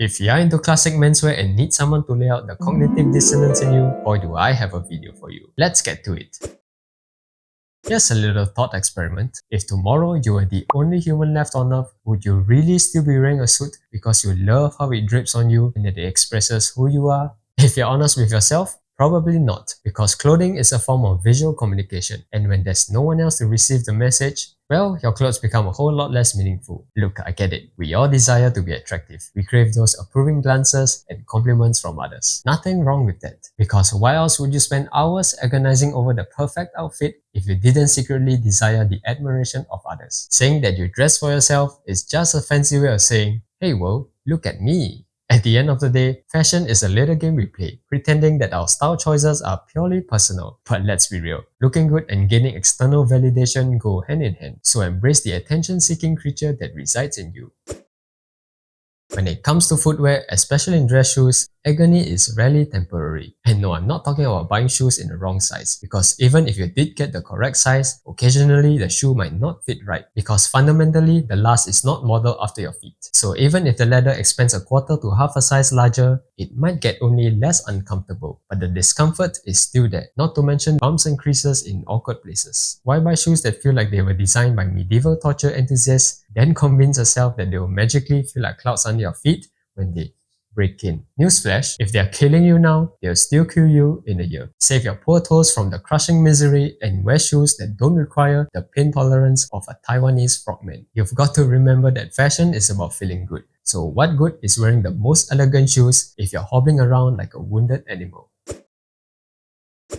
If you are into classic menswear and need someone to lay out the cognitive dissonance in you, boy do I have a video for you. Let's get to it. Here's a little thought experiment. If tomorrow you were the only human left on Earth, would you really still be wearing a suit because you love how it drapes on you and that it expresses who you are? If you're honest with yourself, probably not, because clothing is a form of visual communication, and when there's no one else to receive the message, well, your clothes become a whole lot less meaningful. Look, I get it. We all desire to be attractive. We crave those approving glances and compliments from others. Nothing wrong with that. Because why else would you spend hours agonizing over the perfect outfit if you didn't secretly desire the admiration of others? Saying that you dress for yourself is just a fancy way of saying, hey world, look at me. At the end of the day, fashion is a little game we play, pretending that our style choices are purely personal. But let's be real, looking good and gaining external validation go hand in hand, so embrace the attention-seeking creature that resides in you. When it comes to footwear, especially in dress shoes, agony is rarely temporary. And no, I'm not talking about buying shoes in the wrong size, because even if you did get the correct size, occasionally the shoe might not fit right, because fundamentally the last is not modeled after your feet. So even if the leather expands a quarter to half a size larger, it might get only less uncomfortable, but the discomfort is still there, not to mention bumps and creases in awkward places. Why buy shoes that feel like they were designed by medieval torture enthusiasts, then convince yourself that they will magically feel like clouds under your feet when they break in? Newsflash, if they are killing you now, they'll still kill you in a year. Save your poor toes from the crushing misery and wear shoes that don't require the pain tolerance of a Taiwanese frogman. You've got to remember that fashion is about feeling good. So what good is wearing the most elegant shoes if you're hobbling around like a wounded animal?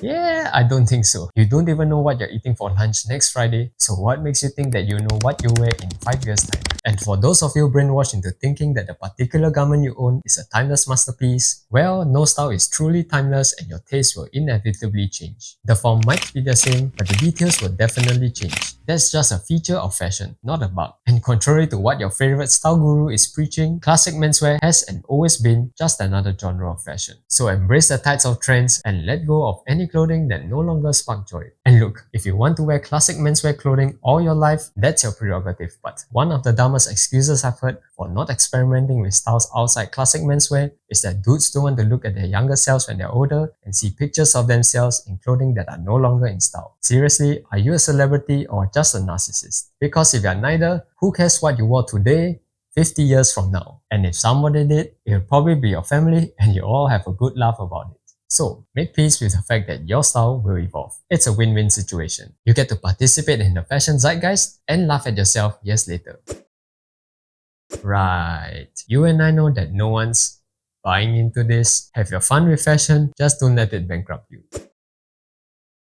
Yeah, I don't think so. You don't even know what you're eating for lunch next Friday, so what makes you think that you know what you wear in 5 years' time? And for those of you brainwashed into thinking that the particular garment you own is a timeless masterpiece, well, no style is truly timeless and your taste will inevitably change. The form might be the same, but the details will definitely change. That's just a feature of fashion, not a bug. And contrary to what your favorite style guru is preaching, classic menswear has and always been just another genre of fashion. So embrace the tides of trends and let go of any clothing that no longer spark joy. And look, if you want to wear classic menswear clothing all your life, that's your prerogative. But one of the dumbest excuses I've heard for not experimenting with styles outside classic menswear is that dudes don't want to look at their younger selves when they're older and see pictures of themselves in clothing that are no longer in style. Seriously, are you a celebrity or just a narcissist? Because if you're neither, who cares what you wore today, 50 years from now? And if somebody did, it'll probably be your family and you all have a good laugh about it. So, make peace with the fact that your style will evolve. It's a win-win situation. You get to participate in the fashion zeitgeist and laugh at yourself years later. Right, you and I know that no one's buying into this. Have your fun with fashion, just don't let it bankrupt you.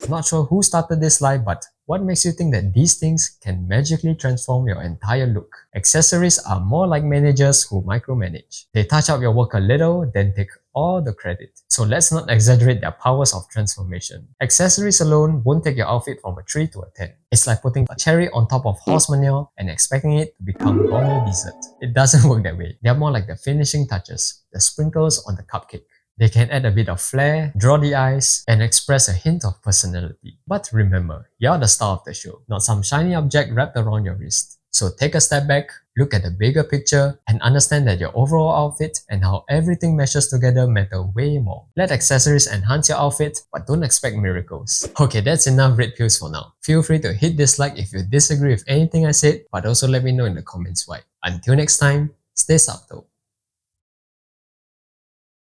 Not sure who started this lie, but what makes you think that these things can magically transform your entire look? Accessories are more like managers who micromanage. They touch up your work a little, then take all the credit. So let's not exaggerate their powers of transformation. Accessories alone won't take your outfit from a 3 to a 10. It's like putting a cherry on top of horse manure and expecting it to become gourmet dessert. It doesn't work that way. They're more like the finishing touches, the sprinkles on the cupcake. They can add a bit of flair, draw the eyes, and express a hint of personality. But remember, you're the star of the show, not some shiny object wrapped around your wrist. So take a step back, look at the bigger picture, and understand that your overall outfit and how everything meshes together matter way more. Let accessories enhance your outfit, but don't expect miracles. Okay, that's enough red pills for now. Feel free to hit dislike if you disagree with anything I said, but also let me know in the comments why. Until next time, stay subtle.